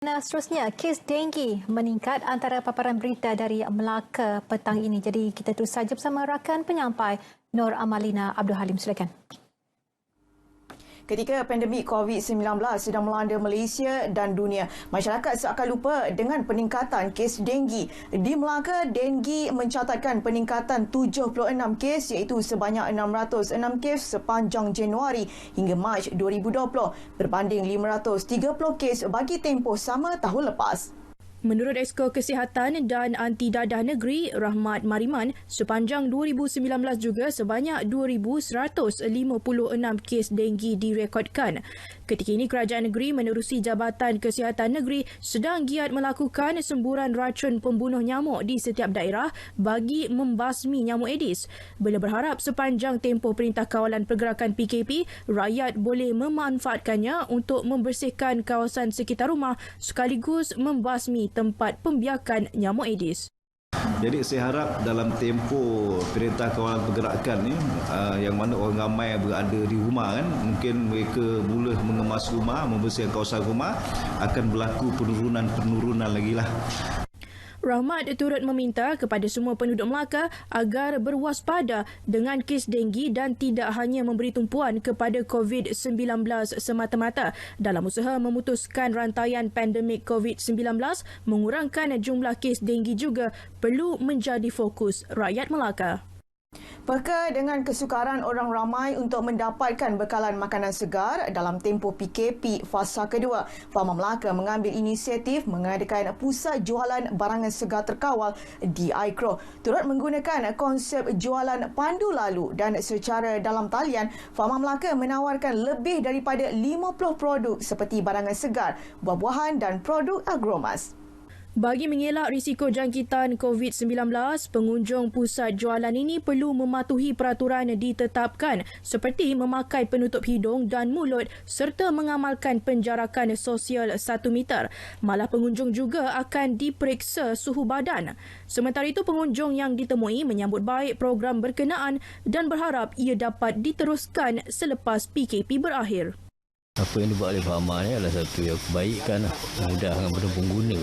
Seterusnya, kes denggi meningkat antara paparan berita dari Melaka petang ini. Jadi kita terus saja bersama rakan penyampai Nur Amalina Abdul Halim. Silakan. Ketika pandemik COVID-19 sedang melanda Malaysia dan dunia, masyarakat seakan lupa dengan peningkatan kes denggi. Di Melaka, denggi mencatatkan peningkatan 76 kes iaitu sebanyak 606 kes sepanjang Januari hingga Mac 2020 berbanding 530 kes bagi tempoh sama tahun lepas. Menurut Esko Kesihatan dan Anti Dadah Negeri, Rahmat Mariman, sepanjang 2019 juga sebanyak 2,156 kes denggi direkodkan. Ketika ini, Kerajaan Negeri menerusi Jabatan Kesihatan Negeri sedang giat melakukan semburan racun pembunuh nyamuk di setiap daerah bagi membasmi nyamuk Aedes. Beliau berharap sepanjang tempoh Perintah Kawalan Pergerakan PKP, rakyat boleh memanfaatkannya untuk membersihkan kawasan sekitar rumah sekaligus membasmi tempat pembiakan nyamuk Aedes. Jadi saya harap dalam tempoh Perintah Kawalan Pergerakan ni yang mana orang ramai berada di rumah kan, mungkin mereka mula mengemas rumah, membersihkan kawasan rumah, akan berlaku penurunan lagi lah. Rahmat turut meminta kepada semua penduduk Melaka agar berwaspada dengan kes denggi dan tidak hanya memberi tumpuan kepada COVID-19 semata-mata. Dalam usaha memutuskan rantaian pandemik COVID-19, mengurangkan jumlah kes denggi juga perlu menjadi fokus rakyat Melaka. Peka dengan kesukaran orang ramai untuk mendapatkan bekalan makanan segar dalam tempoh PKP fasa kedua, Fahma Melaka mengambil inisiatif mengadakan pusat jualan barangan segar terkawal di Aikro. Turut menggunakan konsep jualan pandu lalu dan secara dalam talian, Fahma Melaka menawarkan lebih daripada 50 produk seperti barangan segar, buah-buahan dan produk agromas. Bagi mengelak risiko jangkitan COVID-19, pengunjung pusat jualan ini perlu mematuhi peraturan ditetapkan seperti memakai penutup hidung dan mulut serta mengamalkan penjarakan sosial 1 meter. Malah pengunjung juga akan diperiksa suhu badan. Sementara itu, pengunjung yang ditemui menyambut baik program berkenaan dan berharap ia dapat diteruskan selepas PKP berakhir. Apa yang dibuat oleh Fahma ni adalah satu yang kebaikan, memudahkan kepada pengguna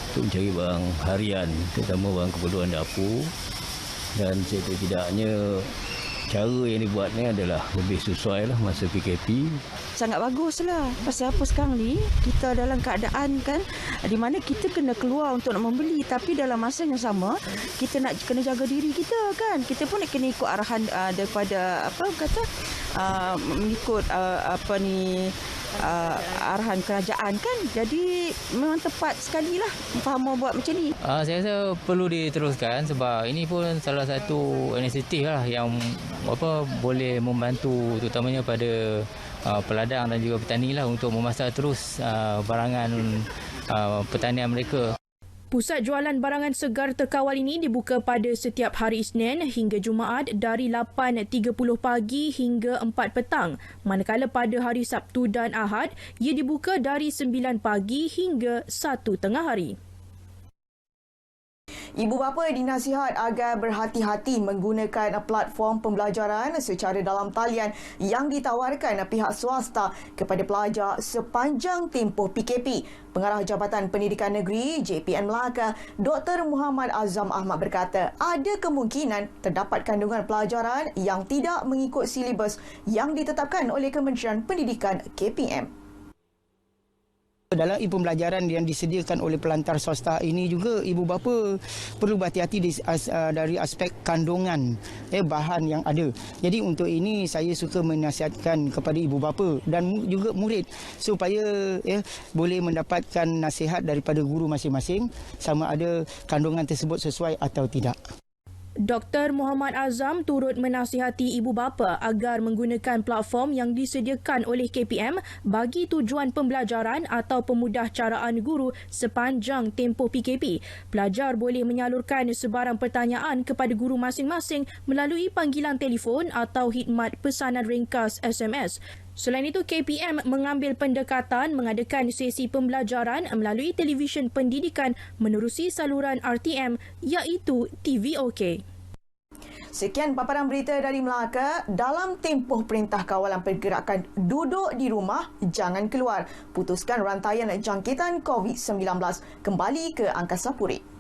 untuk mencari barang harian, terutama barang keperluan dapur, dan setidak-tidaknya cara yang dibuat ni adalah lebih sesuai lah masa PKP. Sangat baguslah. Pasal apa sekarang ni kita dalam keadaan kan di mana kita kena keluar untuk nak membeli, tapi dalam masa yang sama kita nak kena jaga diri kita kan. Kita pun nak kena ikut arahan daripada mengikut arahan kerajaan kan. Jadi memang tepat sekali lah Fahma buat macam ni. Saya rasa perlu diteruskan sebab ini pun salah satu inisiatif lah yang boleh membantu terutamanya pada peladang dan juga petani lah untuk memasak terus barangan pertanian mereka. Pusat jualan barangan segar terkawal ini dibuka pada setiap hari Isnin hingga Jumaat dari 8.30 pagi hingga 4 petang. Manakala pada hari Sabtu dan Ahad, ia dibuka dari 9 pagi hingga 1 tengah hari. Ibu bapa dinasihat agar berhati-hati menggunakan platform pembelajaran secara dalam talian yang ditawarkan pihak swasta kepada pelajar sepanjang tempoh PKP. Pengarah Jabatan Pendidikan Negeri JPN Melaka, Dr. Muhammad Azam Ahmad berkata, ada kemungkinan terdapat kandungan pelajaran yang tidak mengikut silibus yang ditetapkan oleh Kementerian Pendidikan KPM. Dalam pembelajaran yang disediakan oleh pelantar swasta ini juga ibu bapa perlu berhati-hati dari aspek kandungan bahan yang ada. Jadi untuk ini saya suka menasihatkan kepada ibu bapa dan juga murid supaya boleh mendapatkan nasihat daripada guru masing-masing sama ada kandungan tersebut sesuai atau tidak. Dr. Muhammad Azam turut menasihati ibu bapa agar menggunakan platform yang disediakan oleh KPM bagi tujuan pembelajaran atau pemudahcaraan guru sepanjang tempoh PKP. Pelajar boleh menyalurkan sebarang pertanyaan kepada guru masing-masing melalui panggilan telefon atau khidmat pesanan ringkas SMS. Selain itu, KPM mengambil pendekatan mengadakan sesi pembelajaran melalui televisyen pendidikan menerusi saluran RTM iaitu TVOK. Sekian paparan berita dari Melaka. Dalam tempoh Perintah Kawalan Pergerakan duduk di rumah, jangan keluar. Putuskan rantaian jangkitan COVID-19. Kembali ke Angkasa Puri.